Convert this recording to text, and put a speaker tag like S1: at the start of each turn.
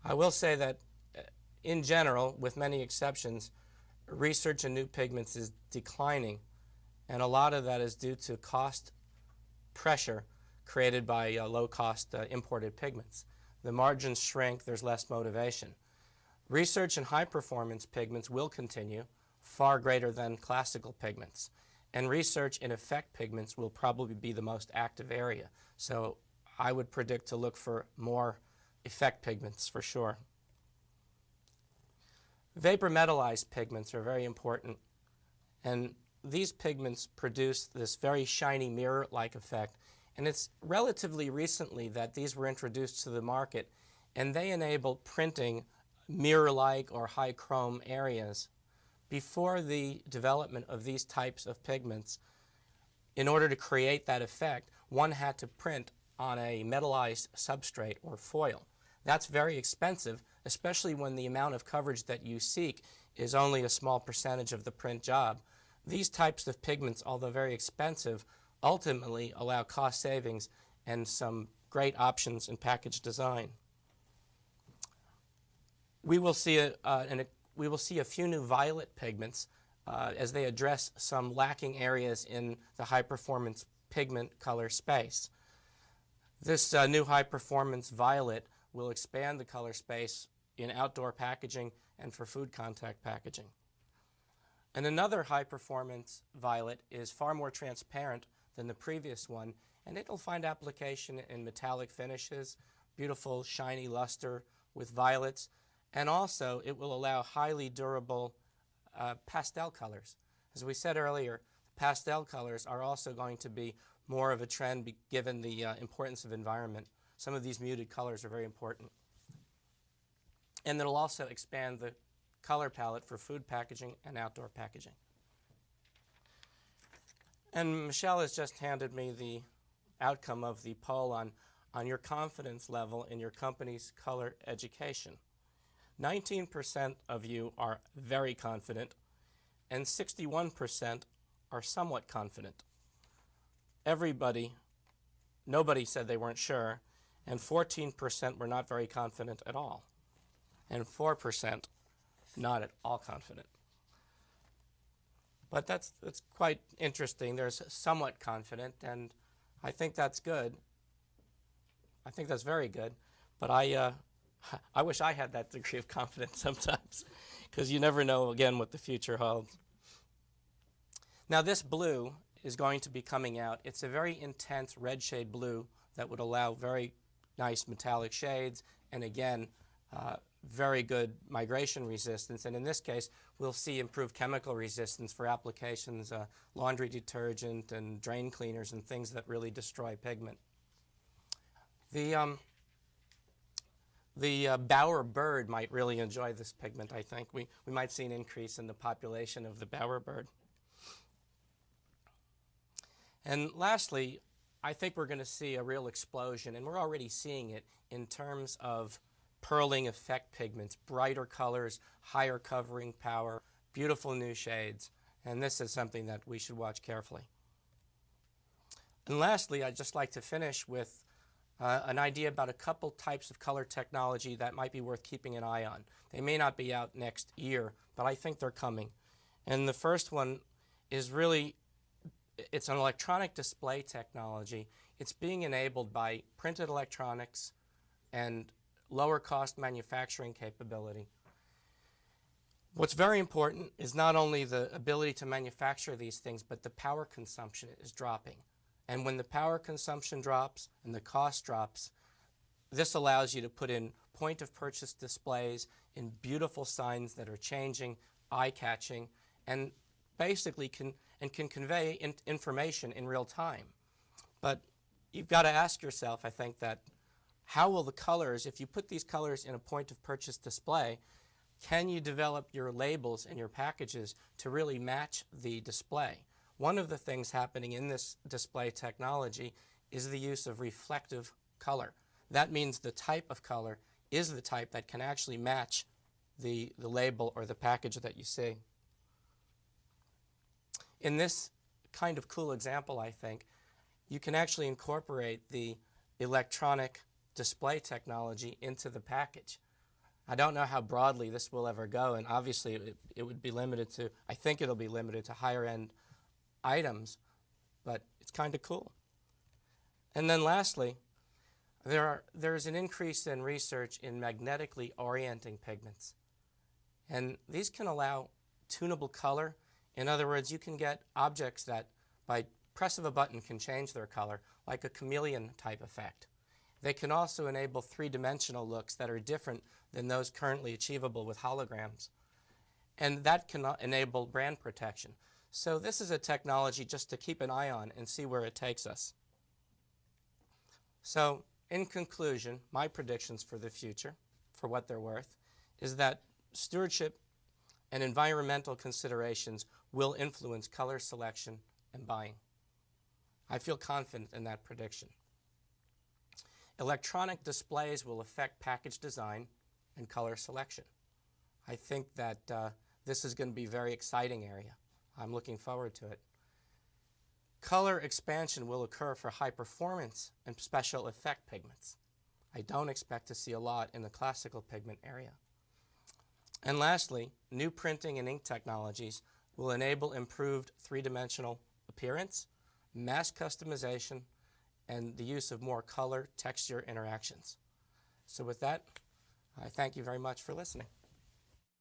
S1: I will say that in general, with many exceptions, research in new pigments is declining, and a lot of that is due to cost pressure created by low-cost imported pigments. The margins shrink, there's less motivation. Research in high-performance pigments will continue, far greater than classical pigments. And research in effect pigments will probably be the most active area. So I would predict to look for more effect pigments for sure. Vapor metallized pigments are very important, and these pigments produce this very shiny mirror-like effect, and it's relatively recently that these were introduced to the market, and they enable printing mirror-like or high chrome areas. Before the development of these types of pigments, in order to create that effect, one had to print on a metallized substrate or foil. That's very expensive, especially when the amount of coverage that you seek is only a small percentage of the print job. These types of pigments, although very expensive, ultimately allow cost savings and some great options in package design. We will see a few new violet pigments as they address some lacking areas in the high-performance pigment color space. This new high-performance violet will expand the color space in outdoor packaging and for food contact packaging. And another high-performance violet is far more transparent than the previous one, and it'll find application in metallic finishes, beautiful shiny luster with violets, and also it will allow highly durable pastel colors. As we said earlier, pastel colors are also going to be more of a trend given the importance of environment. Some of these muted colors are very important. And it'll also expand the color palette for food packaging and outdoor packaging. And Michelle has just handed me the outcome of the poll on your confidence level in your company's color education. 19% of you are very confident, and 61% are somewhat confident. Nobody said they weren't sure, and 14% were not very confident at all, and 4% not at all confident. But that's quite interesting. There's somewhat confident, and I think that's good. I think that's very good, but I wish I had that degree of confidence sometimes, because you never know, again, what the future holds. Now, this blue is going to be coming out. It's a very intense red shade blue that would allow very nice metallic shades, and again, very good migration resistance. And in this case, we'll see improved chemical resistance for applications, laundry detergent and drain cleaners and things that really destroy pigment. The bowerbird might really enjoy this pigment, I think. We might see an increase in the population of the bowerbird. And lastly, I think we're going to see a real explosion, and we're already seeing it in terms of pearling effect pigments, brighter colors, higher covering power, beautiful new shades, and this is something that we should watch carefully. And lastly, I'd just like to finish with an idea about a couple types of color technology that might be worth keeping an eye on. They may not be out next year, but I think they're coming. And the first one is really, it's an electronic display technology. It's being enabled by printed electronics and lower cost manufacturing capability. What's very important is not only the ability to manufacture these things, but the power consumption is dropping. And when the power consumption drops and the cost drops, this allows you to put in point of purchase displays in beautiful signs that are changing, eye-catching, and basically can convey information in real time. But you've got to ask yourself, I think, that how will the colors, if you put these colors in a point of purchase display, can you develop your labels and your packages to really match the display? One of the things happening in this display technology is the use of reflective color. That means the type of color is the type that can actually match the label or the package that you see. In this kind of cool example, I think, you can actually incorporate the electronic display technology into the package. I don't know how broadly this will ever go, and obviously it would be limited to, I think it'll be limited to higher end items, but it's kind of cool. And then lastly, there's an increase in research in magnetically orienting pigments. And these can allow tunable color. In other words, you can get objects that by press of a button can change their color, like a chameleon type effect. They can also enable three-dimensional looks that are different than those currently achievable with holograms. And that can enable brand protection. So this is a technology just to keep an eye on and see where it takes us. So in conclusion, my predictions for the future, for what they're worth, is that stewardship and environmental considerations will influence color selection and buying. I feel confident in that prediction. Electronic displays will affect package design and color selection. I think that this is going to be a very exciting area. I'm looking forward to it. Color expansion will occur for high performance and special effect pigments. I don't expect to see a lot in the classical pigment area. And lastly, new printing and ink technologies will enable improved three-dimensional appearance, mass customization, and the use of more color texture interactions. So with that, I thank you very much for listening.